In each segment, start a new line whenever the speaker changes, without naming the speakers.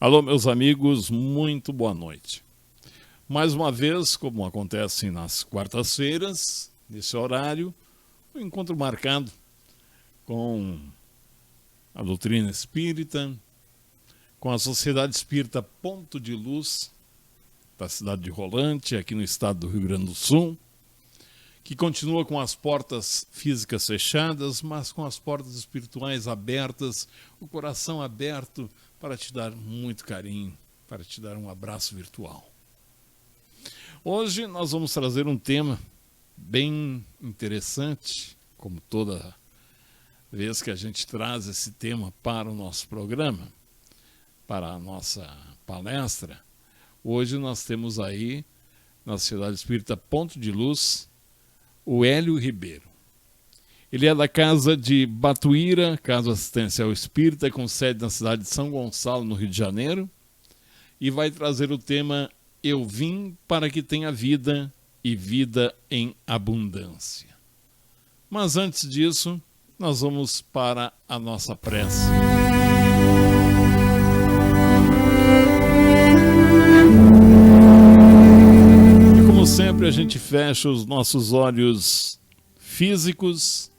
Alô, meus amigos, muito boa noite. Mais uma vez, como acontece nas quartas-feiras, nesse horário, um encontro marcado com a doutrina espírita, com a Sociedade Espírita Ponto de Luz, da cidade de Rolante, aqui no estado do Rio Grande do Sul, que continua com as portas físicas fechadas, mas com as portas espirituais abertas, o coração aberto para te dar muito carinho, para te dar um abraço virtual. Hoje nós vamos trazer um tema bem interessante, como toda vez que a gente traz esse tema para o nosso programa, para a nossa palestra. Hoje nós temos aí, na Sociedade Espírita Ponto de Luz, o Hélio Ribeiro. Ele é da Casa de Batuíra, Casa Assistencial Espírita, com sede na cidade de São Gonçalo, no Rio de Janeiro, e vai trazer o tema Eu Vim para que tenha vida e vida em abundância. Mas antes disso, nós vamos para a nossa prece. E como sempre, a gente fecha os nossos olhos físicos,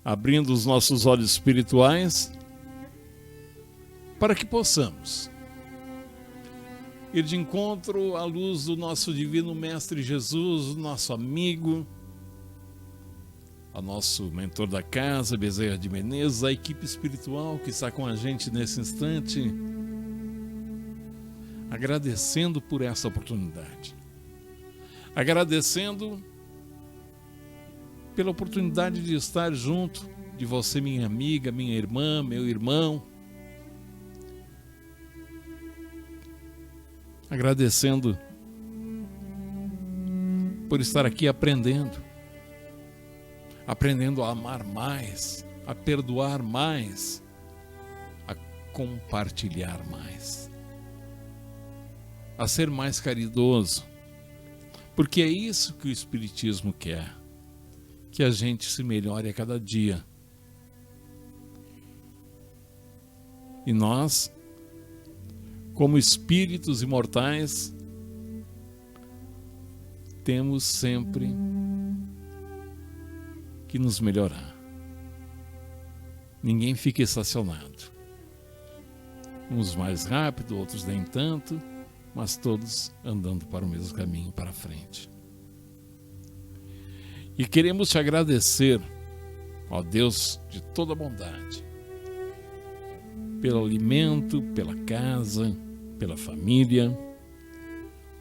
abrindo os nossos olhos espirituais, para que possamos ir de encontro à luz do nosso Divino Mestre Jesus, nosso amigo, ao nosso mentor da casa, Bezerra de Menezes, a equipe espiritual que está com a gente nesse instante, agradecendo por essa oportunidade, agradecendo pela oportunidade de estar junto de você, minha amiga, minha irmã, meu irmão. Agradecendo por estar aqui aprendendo a amar mais, a perdoar mais, a compartilhar mais, a ser mais caridoso, porque é isso que o Espiritismo quer. Que a gente se melhore a cada dia. E nós, como espíritos imortais, temos sempre que nos melhorar. Ninguém fica estacionado. Uns mais rápido, outros nem tanto, mas todos andando para o mesmo caminho, para frente. E queremos te agradecer, ó Deus de toda bondade, pelo alimento, pela casa, pela família,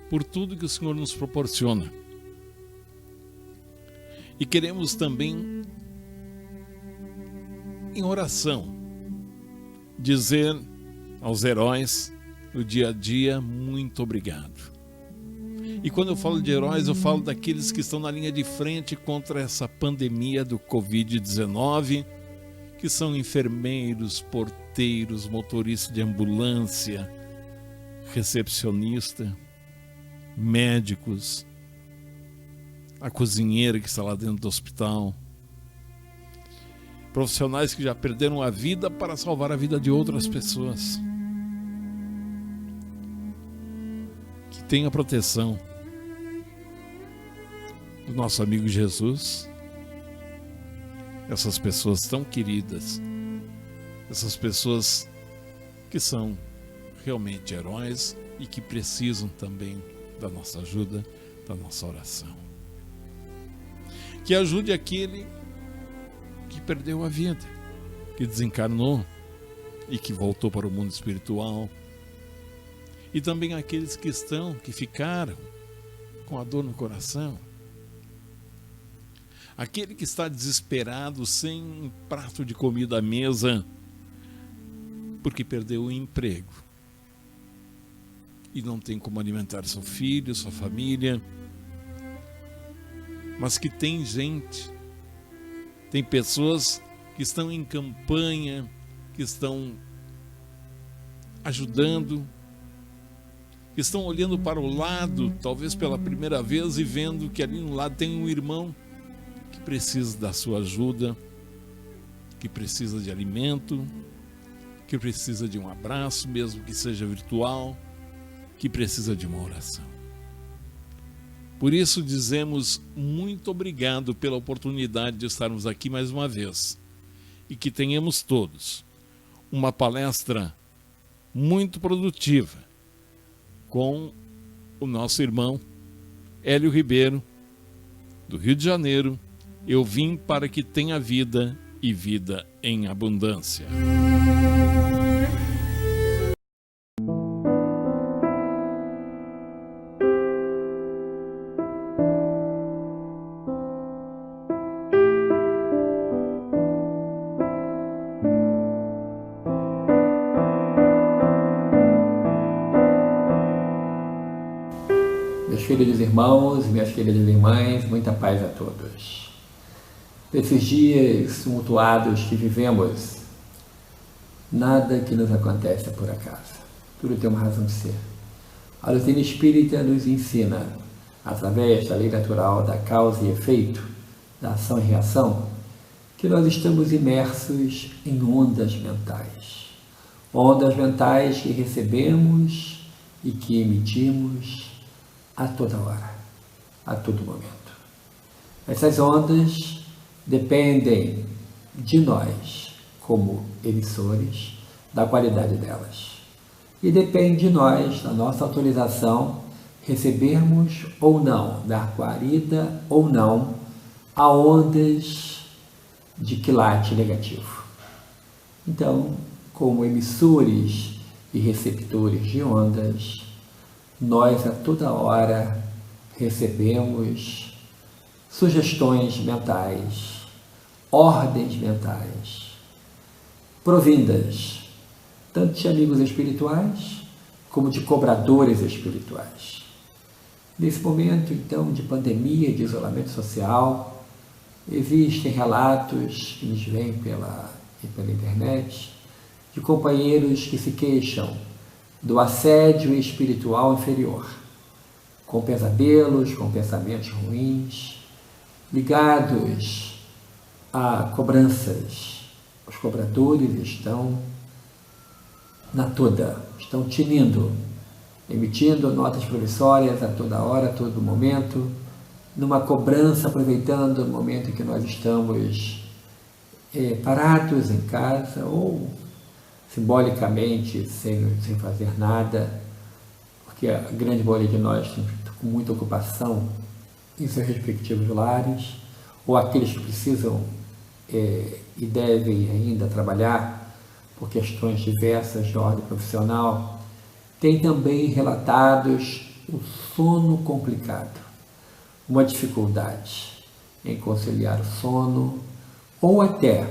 por tudo que o Senhor nos proporciona. E queremos também, em oração, dizer aos heróis do dia a dia, muito obrigado. E quando eu falo de heróis, eu falo daqueles que estão na linha de frente contra essa pandemia do Covid-19, que são enfermeiros, porteiros, motoristas de ambulância, recepcionista, médicos, a cozinheira que está lá dentro do hospital, profissionais que já perderam a vida para salvar a vida de outras pessoas. Que tenha proteção do nosso amigo Jesus, essas pessoas tão queridas, essas pessoas que são realmente heróis e que precisam também da nossa ajuda, da nossa oração. Que ajude aquele que perdeu a vida, que desencarnou e que voltou para o mundo espiritual, e também aqueles que ficaram com a dor no coração. Aquele que está desesperado, sem um prato de comida à mesa, porque perdeu o emprego e não tem como alimentar seu filho, sua família, mas que tem gente, tem pessoas que estão em campanha, que estão ajudando, que estão olhando para o lado, talvez pela primeira vez, e vendo que ali no lado tem um irmão que precisa da sua ajuda, que precisa de alimento, que precisa de um abraço, mesmo que seja virtual, que precisa de uma oração. Por isso dizemos muito obrigado pela oportunidade de estarmos aqui mais uma vez e que tenhamos todos uma palestra muito produtiva com o nosso irmão Hélio Ribeiro, do Rio de Janeiro. Eu vim para que tenha vida e vida em abundância.
Meus queridos irmãos e minhas queridas irmãs, muita paz a todos. Nesses dias tumultuados que vivemos, nada que nos acontece é por acaso. Tudo tem uma razão de ser. A doutrina espírita nos ensina, através da lei natural da causa e efeito, da ação e reação, que nós estamos imersos em ondas mentais. Ondas mentais que recebemos e que emitimos a toda hora, a todo momento. Essas ondas dependem de nós, como emissores, da qualidade delas. E depende de nós, da nossa autorização, recebermos ou não, dar guarida ou não a ondas de quilate negativo. Então, como emissores e receptores de ondas, nós a toda hora recebemos sugestões mentais, ordens mentais, provindas tanto de amigos espirituais como de cobradores espirituais. Nesse momento, então, de pandemia, de isolamento social, existem relatos que nos vêm pela internet de companheiros que se queixam do assédio espiritual inferior, com pesadelos, com pensamentos ruins, ligados a cobranças. Os cobradores estão estão tinindo, emitindo notas promissórias a toda hora, a todo momento, numa cobrança, aproveitando o momento em que nós estamos parados em casa ou simbolicamente, sem fazer nada, porque a grande maioria de nós tem com muita ocupação em seus respectivos lares, ou aqueles que precisam e devem ainda trabalhar por questões diversas de ordem profissional, tem também relatados o sono complicado, uma dificuldade em conciliar o sono, ou até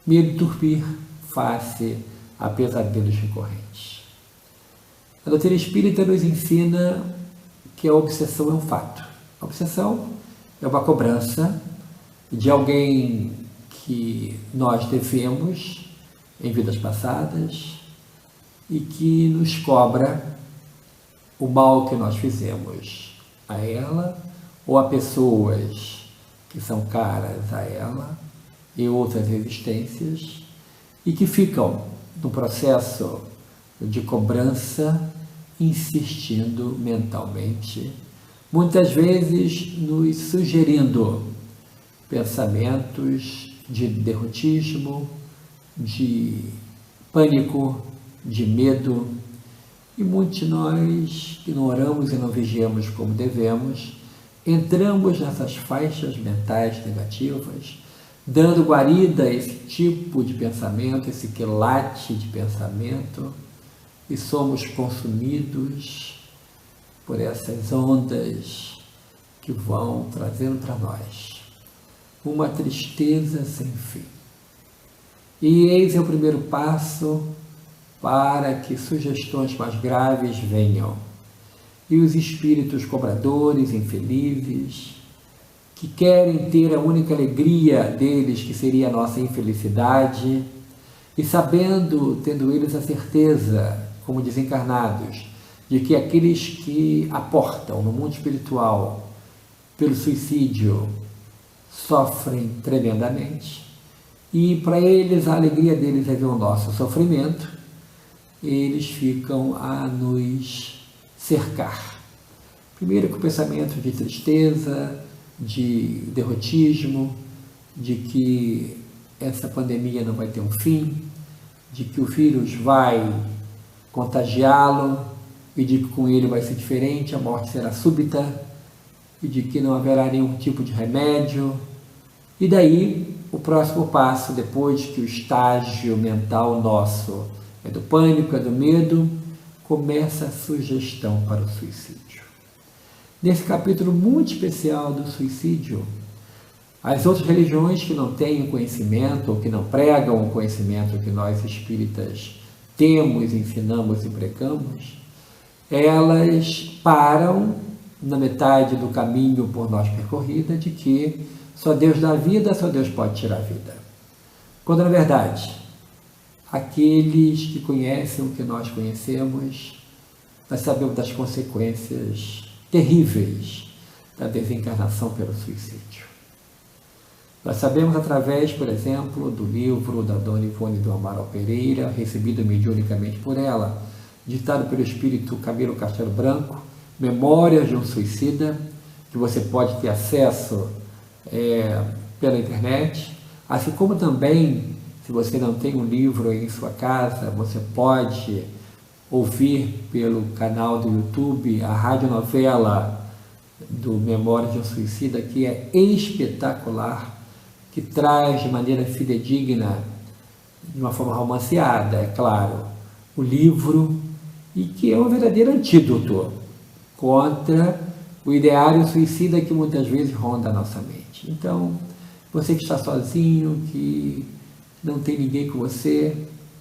medo de dormir face a pesadelos recorrentes. A doutrina espírita nos ensina que a obsessão é um fato. A obsessão é uma cobrança de alguém que nós devemos em vidas passadas e que nos cobra o mal que nós fizemos a ela ou a pessoas que são caras a ela e outras existências, e que ficam no processo de cobrança, insistindo mentalmente, muitas vezes nos sugerindo pensamentos de derrotismo, de pânico, de medo, e muitos de nós ignoramos e não vigiamos como devemos, entramos nessas faixas mentais negativas, dando guarida a esse tipo de pensamento, esse quilate de pensamento, e somos consumidos por essas ondas que vão trazendo para nós uma tristeza sem fim. E eis é o primeiro passo para que sugestões mais graves venham, e os espíritos cobradores, infelizes, que querem ter a única alegria deles, que seria a nossa infelicidade, e sabendo, tendo eles a certeza, como desencarnados, de que aqueles que aportam no mundo espiritual pelo suicídio sofrem tremendamente, e para eles a alegria deles é ver o nosso sofrimento, eles ficam a nos cercar. Primeiro com pensamento de tristeza, de derrotismo, de que essa pandemia não vai ter um fim, de que o vírus vai contagiá-lo e de que com ele vai ser diferente, a morte será súbita e de que não haverá nenhum tipo de remédio. E daí, o próximo passo, depois que o estágio mental nosso é do pânico, é do medo, começa a sugestão para o suicídio. Nesse capítulo muito especial do suicídio, as outras religiões que não têm o conhecimento, ou que não pregam o conhecimento que nós espíritas temos, ensinamos e pregamos, elas param na metade do caminho por nós percorrida de que só Deus dá vida, só Deus pode tirar a vida. Quando, na verdade, aqueles que conhecem o que nós conhecemos, nós sabemos das consequências terríveis da desencarnação pelo suicídio. Nós sabemos através, por exemplo, do livro da Dona Ivone do Amaral Pereira, recebido mediunicamente por ela, ditado pelo espírito Camilo Castelo Branco, Memórias de um Suicida, que você pode ter acesso pela internet, assim como também, se você não tem um livro em sua casa, você pode ouvir pelo canal do YouTube a radionovela do Memórias de um Suicida, que é espetacular, que traz de maneira fidedigna, de uma forma romanceada, é claro, o livro, e que é um verdadeiro antídoto contra o ideário suicida que muitas vezes ronda a nossa mente. Então, você que está sozinho, que não tem ninguém com você,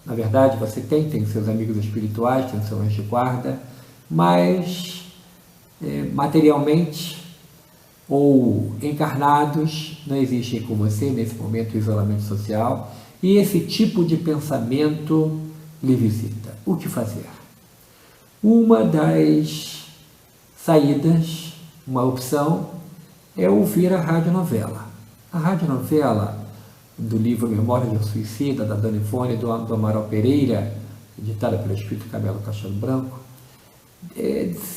na verdade você tem seus amigos espirituais, tem seu anjo de guarda, mas materialmente ou encarnados não existem com você nesse momento de isolamento social, e esse tipo de pensamento lhe visita. O que fazer? Uma das saídas, uma opção, é ouvir a radionovela. A radionovela do livro Memórias de um Suicida, da Dona Ivone do Amaral Pereira, editada pelo espírito Camilo Castelo Branco,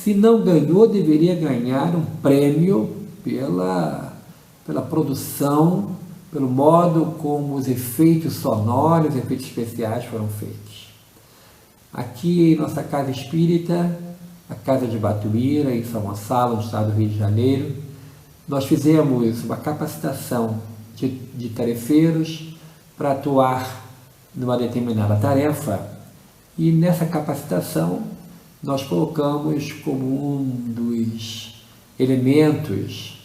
se não ganhou, deveria ganhar um prêmio pela produção, pelo modo como os efeitos sonoros, os efeitos especiais foram feitos. Aqui em nossa casa espírita, a Casa de Batuíra, em São Gonçalo, no estado do Rio de Janeiro, nós fizemos uma capacitação de tarefeiros para atuar numa determinada tarefa, e nessa capacitação nós colocamos como um dos elementos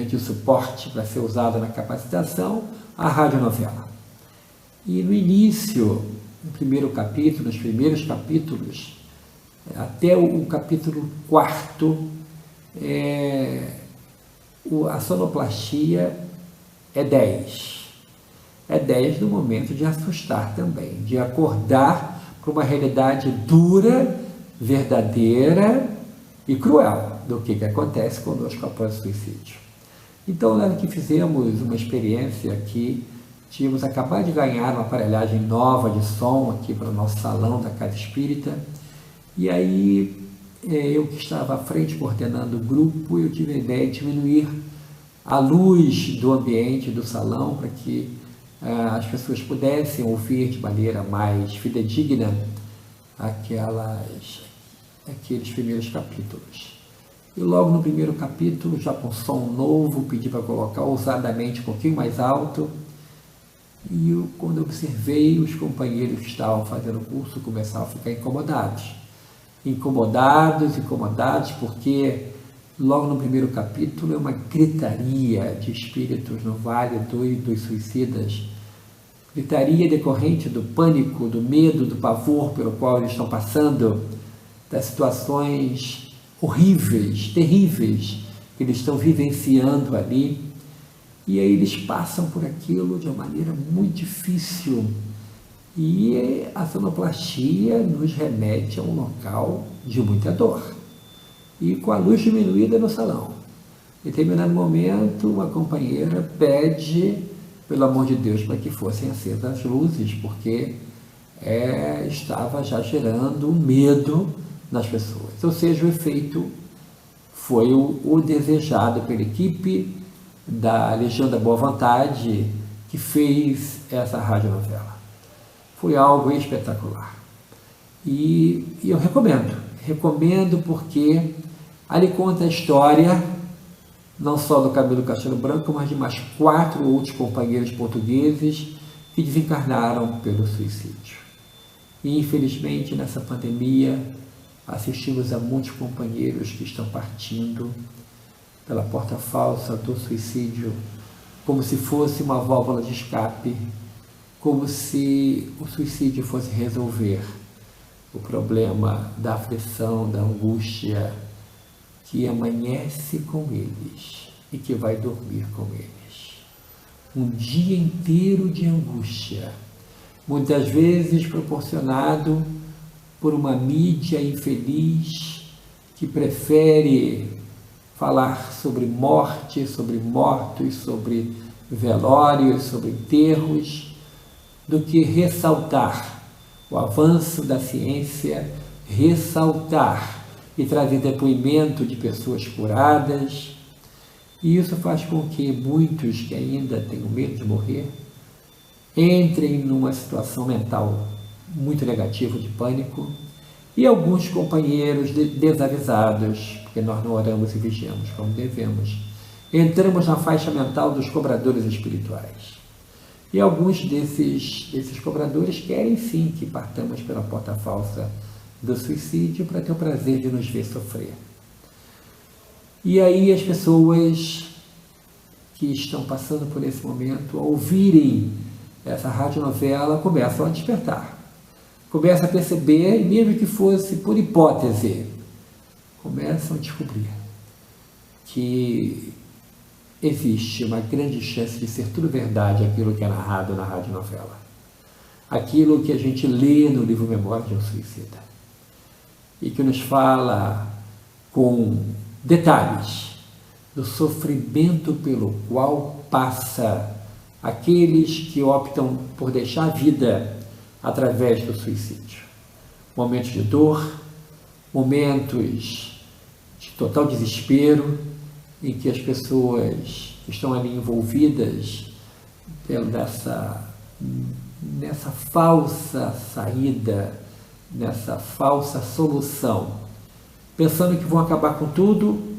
de suporte para ser usado na capacitação, a radionovela. E no início, no primeiro capítulo, nos primeiros capítulos, até o capítulo 4, a sonoplastia é 10. É 10 no momento de assustar também, de acordar para uma realidade dura, verdadeira e cruel do que acontece conosco após o suicídio. Então, nós que fizemos uma experiência aqui, tínhamos acabado de ganhar uma aparelhagem nova de som aqui para o nosso salão da Casa Espírita, e aí eu que estava à frente coordenando o grupo, eu tive a ideia de diminuir a luz do ambiente do salão para que as pessoas pudessem ouvir de maneira mais fidedigna aqueles primeiros capítulos. E logo no primeiro capítulo, já com som novo, pedi para colocar ousadamente um pouquinho mais alto, e quando eu observei, os companheiros que estavam fazendo o curso começaram a ficar incomodados, porque logo no primeiro capítulo é uma gritaria de espíritos no Vale dos Suicidas, gritaria decorrente do pânico, do medo, do pavor pelo qual eles estão passando, das situações horríveis, terríveis que eles estão vivenciando ali, e aí eles passam por aquilo de uma maneira muito difícil, e a sonoplastia nos remete a um local de muita dor, e com a luz diminuída no salão. Em determinado momento, uma companheira pede pelo amor de Deus, para que fossem acesas as luzes, porque estava já gerando medo nas pessoas. Ou seja, o efeito foi o desejado pela equipe da Legião da Boa Vontade que fez essa radionovela. Foi algo espetacular. E eu recomendo porque ali conta a história não só do Camilo Castelo Branco, mas de mais 4 outros companheiros portugueses que desencarnaram pelo suicídio. E infelizmente nessa pandemia assistimos a muitos companheiros que estão partindo pela porta falsa do suicídio, como se fosse uma válvula de escape, como se o suicídio fosse resolver o problema da aflição, da angústia que amanhece com eles e que vai dormir com eles. Um dia inteiro de angústia, muitas vezes proporcionado por uma mídia infeliz que prefere falar sobre morte, sobre mortos, sobre velórios, sobre enterros, do que ressaltar o avanço da ciência, ressaltar e trazer depoimento de pessoas curadas. E isso faz com que muitos que ainda têm medo de morrer entrem numa situação mental muito negativa, de pânico, e alguns companheiros desavisados, porque nós não oramos e vigiamos como devemos, entramos na faixa mental dos cobradores espirituais. E alguns desses cobradores querem sim que partamos pela porta falsa do suicídio para ter o prazer de nos ver sofrer. E aí as pessoas que estão passando por esse momento, ao ouvirem essa radionovela, começam a despertar. Começam a perceber, mesmo que fosse por hipótese, começam a descobrir que existe uma grande chance de ser tudo verdade aquilo que é narrado na radionovela. Aquilo que a gente lê no livro Memórias de um Suicida. E que nos fala com detalhes do sofrimento pelo qual passa aqueles que optam por deixar a vida através do suicídio. Momentos de dor, momentos de total desespero, em que as pessoas que estão ali envolvidas nessa falsa saída, nessa falsa solução, pensando que vão acabar com tudo,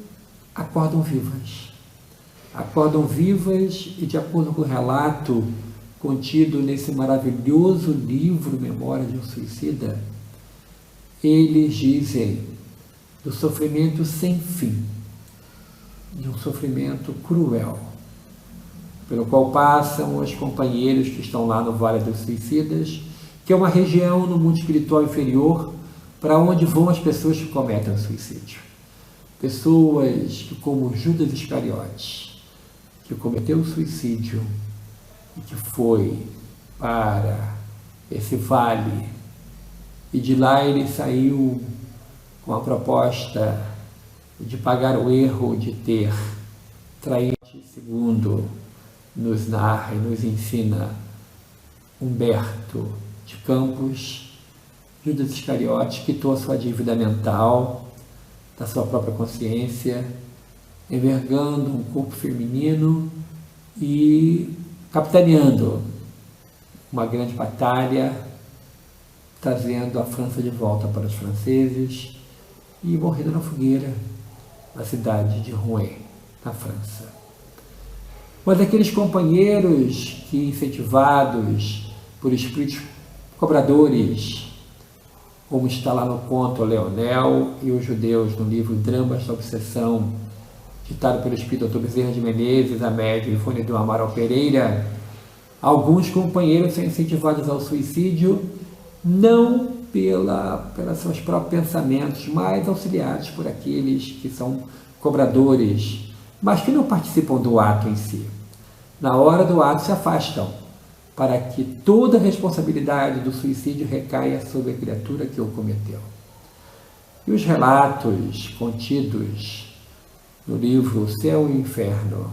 acordam vivas. Acordam vivas e, de acordo com o relato contido nesse maravilhoso livro Memórias de um Suicida, eles dizem do sofrimento sem fim, de um sofrimento cruel, pelo qual passam os companheiros que estão lá no Vale dos Suicidas, que é uma região no mundo espiritual inferior para onde vão as pessoas que cometem o suicídio. Pessoas que, como Judas Iscariotes, que cometeu o suicídio e que foi para esse vale, e de lá ele saiu com a proposta de pagar o erro de ter traído, segundo nos narra e nos ensina Humberto de Campos. Judas Iscariotes quitou a sua dívida mental, da sua própria consciência, envergando um corpo feminino e capitaneando uma grande batalha, trazendo a França de volta para os franceses e morrendo na fogueira na cidade de Rouen, na França. Mas aqueles companheiros que, incentivados por espíritos cobradores, como está lá no conto Leonel e os Judeus, no livro Dramas da Obsessão, ditado pelo espírito Dr. Bezerra de Menezes, a médium Ivone do Amaral Pereira, alguns companheiros são incentivados ao suicídio não pelos seus próprios pensamentos, mas auxiliados por aqueles que são cobradores, mas que não participam do ato em si. Na hora do ato se afastam, para que toda a responsabilidade do suicídio recaia sobre a criatura que o cometeu. E os relatos contidos no livro Céu e Inferno,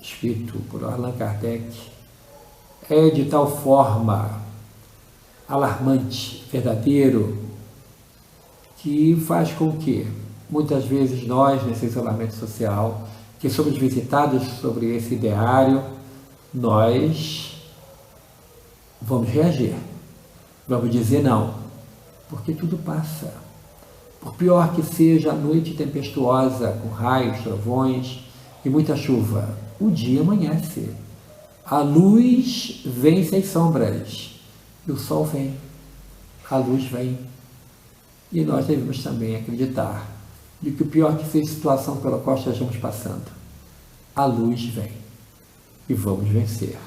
escrito por Allan Kardec, é de tal forma alarmante, verdadeiro, que faz com que, muitas vezes, nós, nesse isolamento social, que somos visitados sobre esse ideário, nós vamos reagir, vamos dizer não, porque tudo passa. Por pior que seja a noite tempestuosa, com raios, trovões e muita chuva, o dia amanhece. A luz vence as sombras e o sol vem, a luz vem. E nós devemos também acreditar de que o pior que seja a situação pela qual estejamos passando, a luz vem e vamos vencer.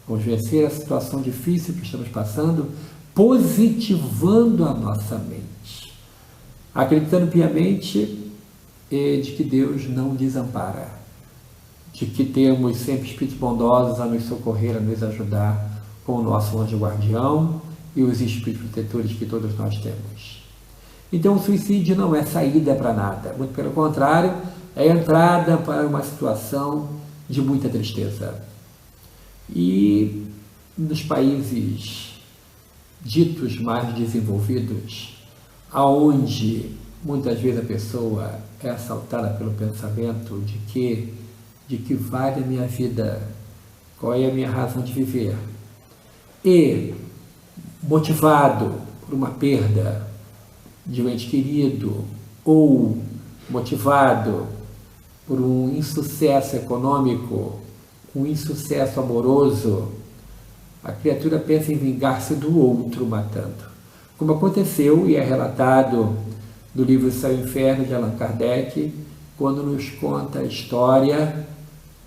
Vamos vencer a situação difícil que estamos passando, positivando a nossa mente, acreditando piamente de que Deus não desampara, de que temos sempre espíritos bondosos a nos socorrer, a nos ajudar, com o nosso anjo guardião e os espíritos protetores que todos nós temos. Então, o suicídio não é saída para nada, muito pelo contrário, é entrada para uma situação de muita tristeza. E nos países ditos mais desenvolvidos, aonde muitas vezes a pessoa é assaltada pelo pensamento de que vale a minha vida, qual é a minha razão de viver, e motivado por uma perda de um ente querido ou motivado por um insucesso econômico, um insucesso amoroso, a criatura pensa em vingar-se do outro matando. Como aconteceu e é relatado no livro Céu e Inferno de Allan Kardec, quando nos conta a história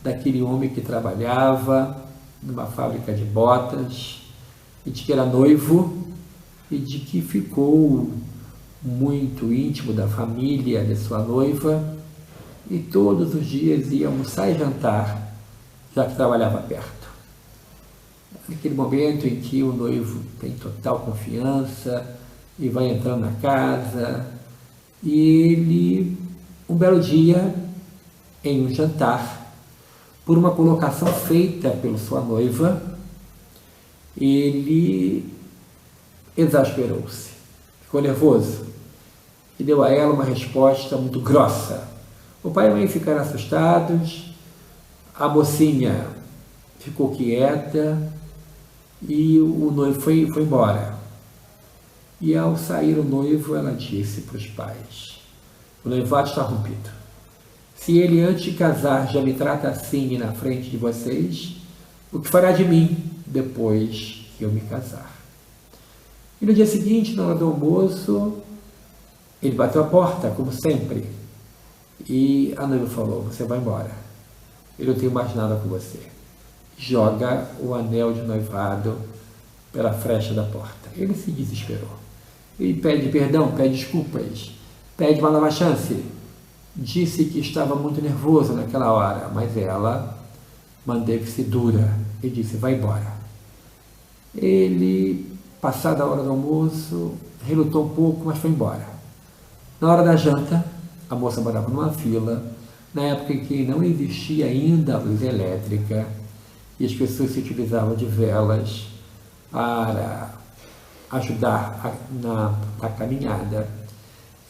daquele homem que trabalhava numa fábrica de botas e de que era noivo e de que ficou muito íntimo da família de sua noiva e todos os dias ia almoçar e jantar, já que trabalhava perto. Naquele momento em que o noivo tem total confiança e vai entrando na casa, e ele, um belo dia, em um jantar, por uma colocação feita pela sua noiva, ele exasperou-se, ficou nervoso e deu a ela uma resposta muito grossa. O pai e a mãe ficaram assustados, a mocinha ficou quieta e o noivo foi embora. E ao sair o noivo, ela disse para os pais: o noivado está rompido. Se ele antes de casar já me trata assim na frente de vocês, o que fará de mim depois que eu me casar? E no dia seguinte, na hora do almoço, ele bateu a porta, como sempre, e a noiva falou: você vai embora, eu não tenho mais nada com você. Joga o anel de noivado pela frecha da porta. Ele se desesperou. Ele pede perdão, pede desculpas, pede uma nova chance. Disse que estava muito nervoso naquela hora, mas ela manteve-se dura e disse: vai embora. Ele, passada a hora do almoço, relutou um pouco, mas foi embora. Na hora da janta, a moça morava numa fila, na época em que não existia ainda a luz elétrica, e as pessoas se utilizavam de velas para ajudar na caminhada.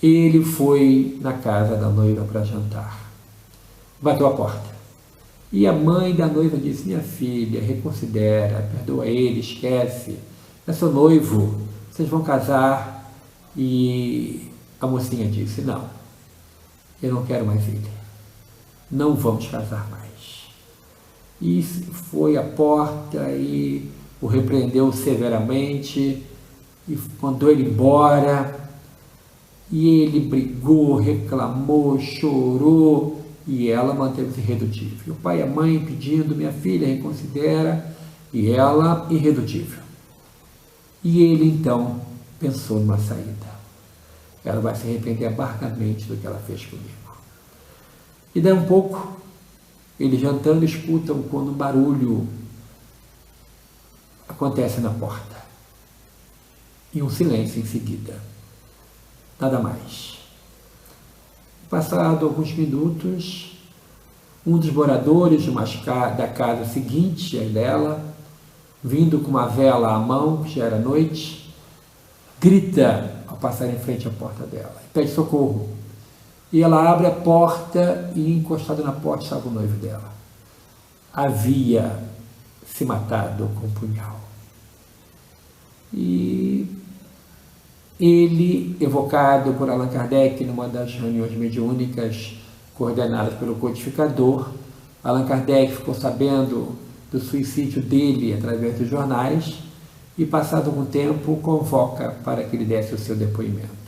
Ele foi na casa da noiva para jantar. Bateu a porta. E a mãe da noiva disse: minha filha, reconsidera, perdoa ele, esquece. É seu noivo, vocês vão casar. E a mocinha disse: não, eu não quero mais ele. Não vamos casar mais. E foi à porta e o repreendeu severamente e mandou ele embora. E ele brigou, reclamou, chorou, e ela manteve-se irredutível. E o pai e a mãe pedindo: minha filha, reconsidera, e ela irredutível. E ele então pensou numa saída. Ela vai se arrepender amargamente do que ela fez comigo. E daí um pouco, ele jantando, escutam quando um barulho acontece na porta. E um silêncio em seguida. Nada mais. Passado alguns minutos, um dos moradores da casa seguinte, a dela, vindo com uma vela à mão, que já era noite, grita ao passar em frente à porta dela, pede socorro. E ela abre a porta e, encostado na porta, estava o noivo dela. Havia se matado com um punhal. E ele, evocado por Allan Kardec numa das reuniões mediúnicas coordenadas pelo codificador, Allan Kardec ficou sabendo do suicídio dele através dos jornais e, passado algum tempo, o convoca para que ele desse o seu depoimento.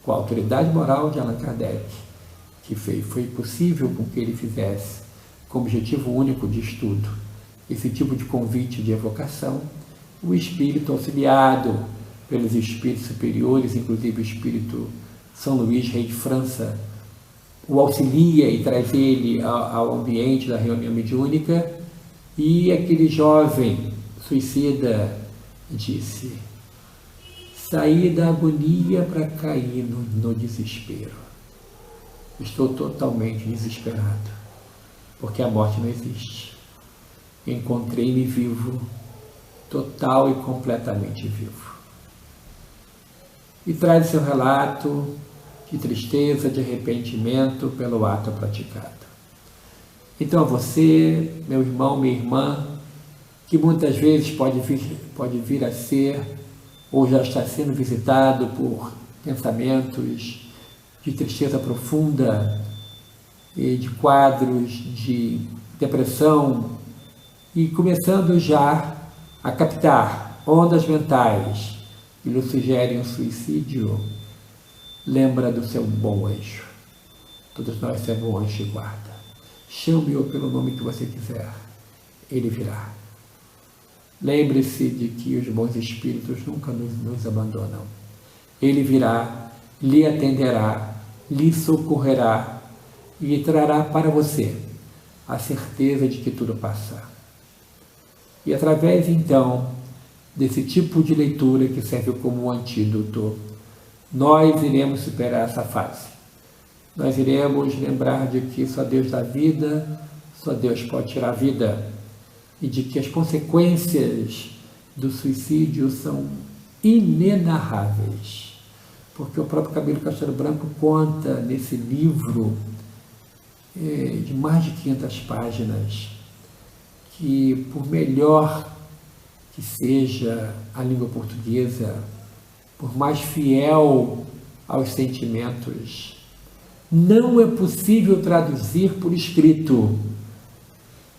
Com a autoridade moral de Allan Kardec, que foi possível com que ele fizesse, com objetivo único de estudo, esse tipo de convite de evocação, o espírito, auxiliado pelos espíritos superiores, inclusive o espírito São Luís, rei de França, o auxilia e traz ele ao ambiente da reunião mediúnica, e aquele jovem suicida disse: saí da agonia para cair no desespero. Estou totalmente desesperado, porque a morte não existe. Encontrei-me vivo, total e completamente vivo. E traz seu relato de tristeza, de arrependimento pelo ato praticado. Então, você, meu irmão, minha irmã, que muitas vezes pode vir a ser, ou já está sendo visitado por pensamentos de tristeza profunda, e de quadros de depressão, e começando já a captar ondas mentais que lhe sugerem um suicídio, lembra do seu bom anjo. Todos nós temos um anjo de guarda. Chame-o pelo nome que você quiser, ele virá. Lembre-se de que os bons espíritos nunca nos abandonam. Ele virá, lhe atenderá, lhe socorrerá e trará para você a certeza de que tudo passa. E através, então, desse tipo de leitura que serve como um antídoto, nós iremos superar essa fase. Nós iremos lembrar de que só Deus dá vida, só Deus pode tirar a vida, e de que as consequências do suicídio são inenarráveis. Porque o próprio Camilo Castelo Branco conta nesse livro de mais de 500 páginas que, por melhor que seja a língua portuguesa, por mais fiel aos sentimentos, não é possível traduzir por escrito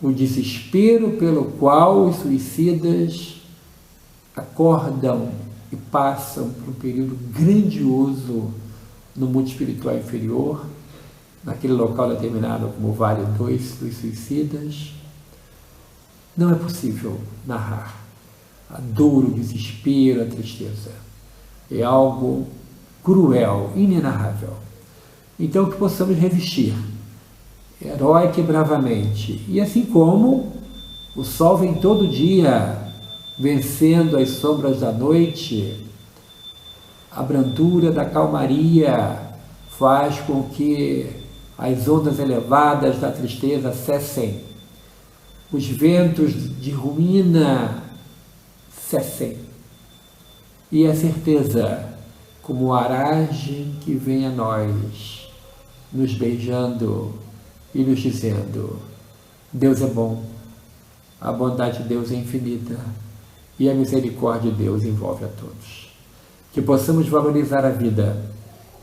o desespero pelo qual os suicidas acordam e passam por um período grandioso no mundo espiritual inferior, naquele local determinado como o Vale 2 dos Suicidas. Não é possível narrar a dor, o desespero, a tristeza. É algo cruel, inenarrável. Então, que possamos resistir, heróica e bravamente. E assim como o sol vem todo dia, vencendo as sombras da noite, a brandura da calmaria faz com que as ondas elevadas da tristeza cessem, os ventos de ruína cessem, e a certeza, como o aragem que vem a nós, nos beijando e nos dizendo: Deus é bom, a bondade de Deus é infinita e a misericórdia de Deus envolve a todos. Que possamos valorizar a vida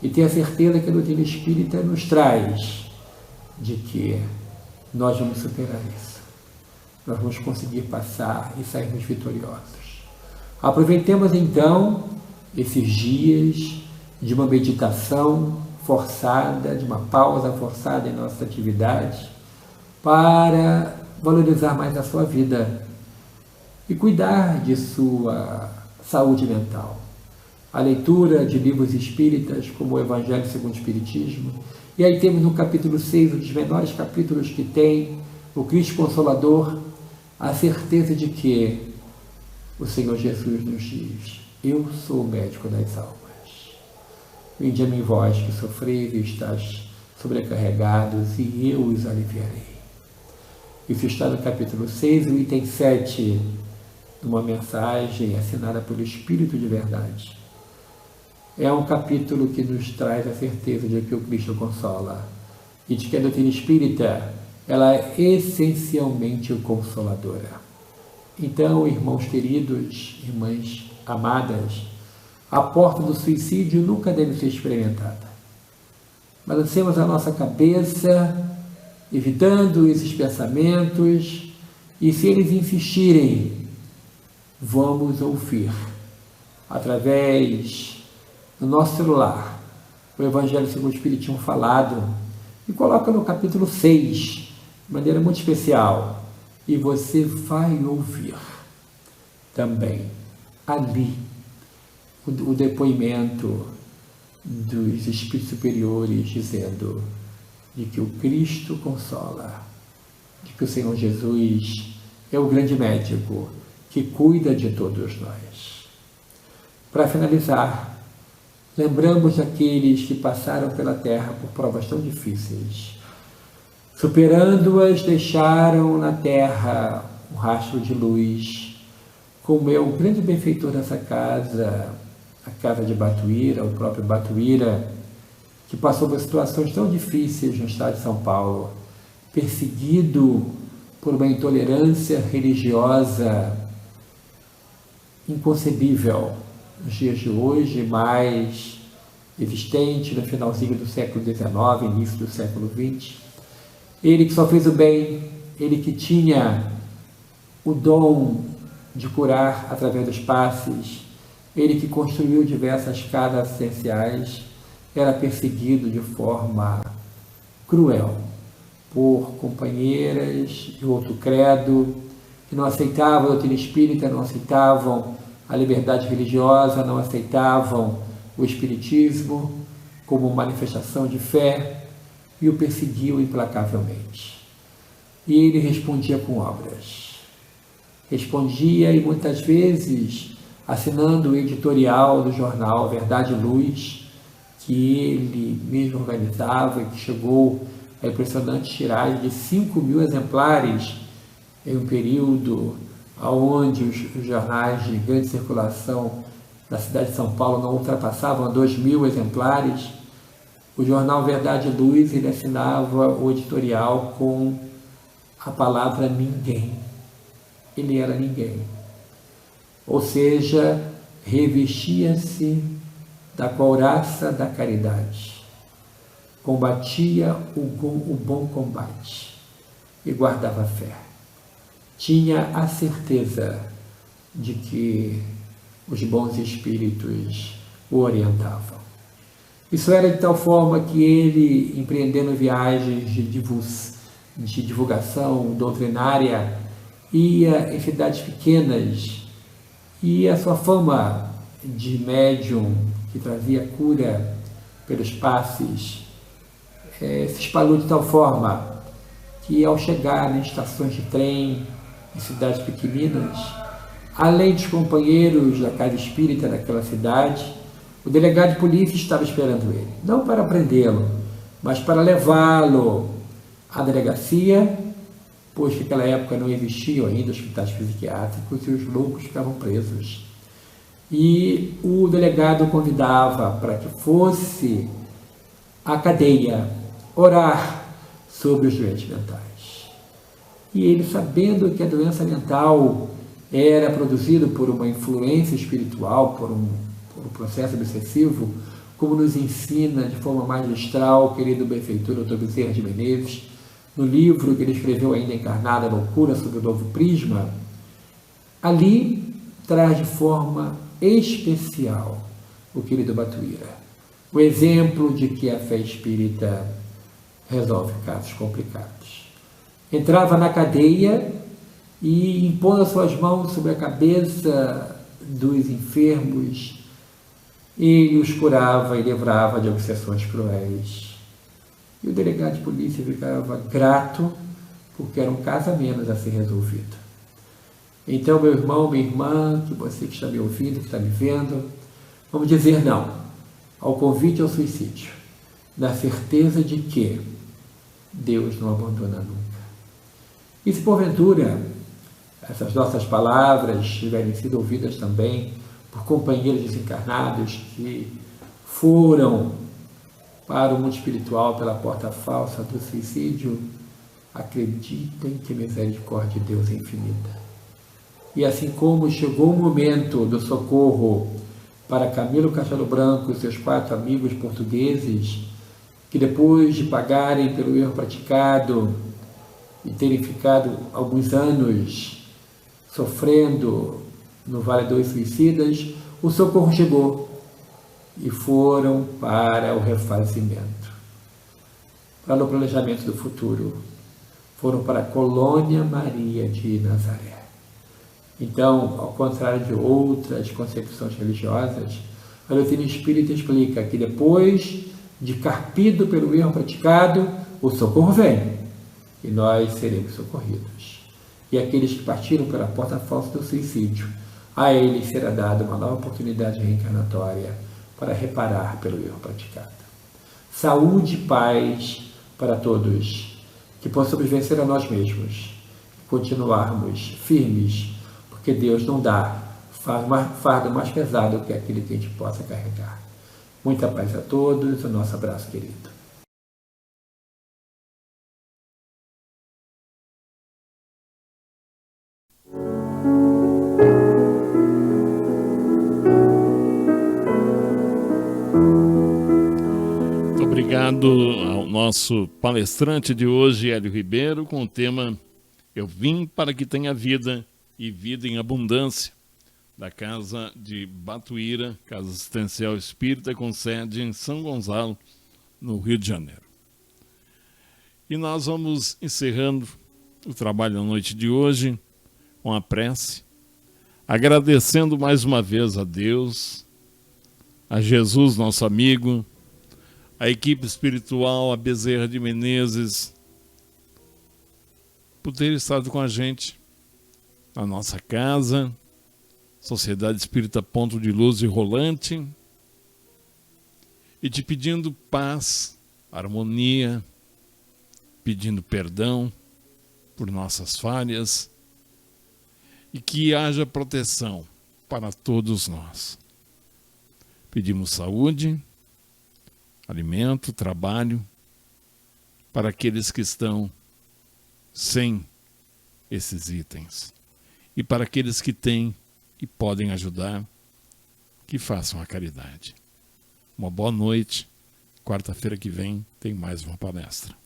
e ter a certeza que a doutrina espírita nos traz de que nós vamos superar isso. Nós vamos conseguir passar e sairmos vitoriosos. Aproveitemos então esses dias de uma meditação forçada, de uma pausa forçada em nossa atividade, para valorizar mais a sua vida e cuidar de sua saúde mental. A leitura de livros espíritas, como o Evangelho segundo o Espiritismo, e aí temos no capítulo 6, um dos menores capítulos que tem, o Cristo Consolador, a certeza de que o Senhor Jesus nos diz: eu sou o médico das almas. Vinde a mim vós que sofreis e estáis sobrecarregados, e eu os aliviarei. Isso está no capítulo 6, o item 7, numa mensagem assinada pelo Espírito de Verdade. É um capítulo que nos traz a certeza de que o Cristo consola e de que a doutrina espírita ela é essencialmente consoladora. Então, irmãos queridos, irmãs amadas, a porta do suicídio nunca deve ser experimentada. Balancemos a nossa cabeça, evitando esses pensamentos, e se eles insistirem, vamos ouvir, através do nosso celular, o Evangelho segundo o Espiritismo falado, e coloca no capítulo 6, de maneira muito especial, e você vai ouvir também ali o depoimento dos espíritos superiores dizendo de que o Cristo consola, de que o Senhor Jesus é o grande médico que cuida de todos nós. Para finalizar, lembramos daqueles que passaram pela terra por provas tão difíceis. Superando-as, deixaram na terra um rastro de luz, como é o grande benfeitor dessa casa, a casa de Batuíra, o próprio Batuíra, que passou por situações tão difíceis no estado de São Paulo, perseguido por uma intolerância religiosa inconcebível nos dias de hoje, mais existente no finalzinho do século XIX, início do século XX. Ele que só fez o bem, ele que tinha o dom de curar através dos passes, ele que construiu diversas casas assistenciais, era perseguido de forma cruel por companheiras de outro credo, que não aceitavam a doutrina espírita, não aceitavam a liberdade religiosa, não aceitavam o espiritismo como manifestação de fé, e o perseguiu implacavelmente. E ele respondia com obras. Respondia, e muitas vezes assinando o editorial do jornal Verdade e Luz, que ele mesmo organizava e que chegou a impressionante tiragem de 5.000 exemplares em um período onde os jornais de grande circulação na cidade de São Paulo não ultrapassavam 2.000 exemplares. O jornal Verdade e Luz, ele assinava o editorial com a palavra ninguém. Ele era ninguém. Ou seja, revestia-se da couraça da caridade, combatia o bom combate e guardava a fé. Tinha a certeza de que os bons espíritos o orientavam. Isso era de tal forma que ele, empreendendo viagens de divulgação doutrinária, ia em cidades pequenas, e a sua fama de médium que trazia cura pelos passes se espalhou de tal forma que, ao chegar em estações de trem, em cidades pequeninas, além dos companheiros da casa espírita daquela cidade, o delegado de polícia estava esperando ele, não para prendê-lo, mas para levá-lo à delegacia, pois que naquela época não existiam ainda hospitais psiquiátricos e os loucos ficavam presos. E o delegado o convidava para que fosse à cadeia orar sobre os doentes mentais. E ele, sabendo que a doença mental era produzida por uma influência espiritual, por um processo obsessivo, como nos ensina de forma magistral o querido benfeitor Dr. Bezerra de Menezes, no livro que ele escreveu ainda encarnado, A Loucura sobre o Novo Prisma, ali traz de forma especial o querido Batuíra, o exemplo de que a fé espírita resolve casos complicados. Entrava na cadeia e, impondo as suas mãos sobre a cabeça dos enfermos, ele os curava e livrava de obsessões cruéis. E o delegado de polícia ficava grato, porque era um caso a menos a ser resolvido. Então, meu irmão, minha irmã, que você que está me ouvindo, que está me vendo, vamos dizer não ao convite ao suicídio, na certeza de que Deus não abandona nunca. E se porventura essas nossas palavras tiverem sido ouvidas também por companheiros desencarnados que foram para o mundo espiritual pela porta falsa do suicídio, acreditem que a misericórdia de Deus é infinita. E assim como chegou o momento do socorro para Camilo Castelo Branco e seus 4 amigos portugueses, que depois de pagarem pelo erro praticado e terem ficado alguns anos sofrendo no Vale dos Suicidas, o socorro chegou e foram para o refazimento, para o planejamento do futuro. Foram para a Colônia Maria de Nazaré. Então, ao contrário de outras concepções religiosas, a doutrina espírita explica que depois de carpido pelo erro praticado, o socorro vem e nós seremos socorridos. E aqueles que partiram pela porta falsa do suicídio, a eles será dada uma nova oportunidade reencarnatória para reparar pelo erro praticado. Saúde e paz para todos, que possamos vencer a nós mesmos, continuarmos firmes, porque Deus não dá fardo mais pesado que aquele que a gente possa carregar. Muita paz a todos, o nosso abraço querido.
Obrigado ao nosso palestrante de hoje, Hélio Ribeiro, com o tema Eu Vim para que tenha vida e vida em abundância, da Casa de Batuíra, Casa Assistencial Espírita, com sede em São Gonçalo, no Rio de Janeiro. E nós vamos encerrando o trabalho da noite de hoje com a prece, agradecendo mais uma vez a Deus, a Jesus, nosso amigo, a equipe espiritual, a Bezerra de Menezes, por ter estado com a gente na nossa casa, Sociedade Espírita Ponto de Luz e Rolante, e te pedindo paz, harmonia, pedindo perdão por nossas falhas e que haja proteção para todos nós. Pedimos saúde, alimento, trabalho para aqueles que estão sem esses itens. E para aqueles que têm e podem ajudar, que façam a caridade. Uma boa noite. Quarta-feira que vem tem mais uma palestra.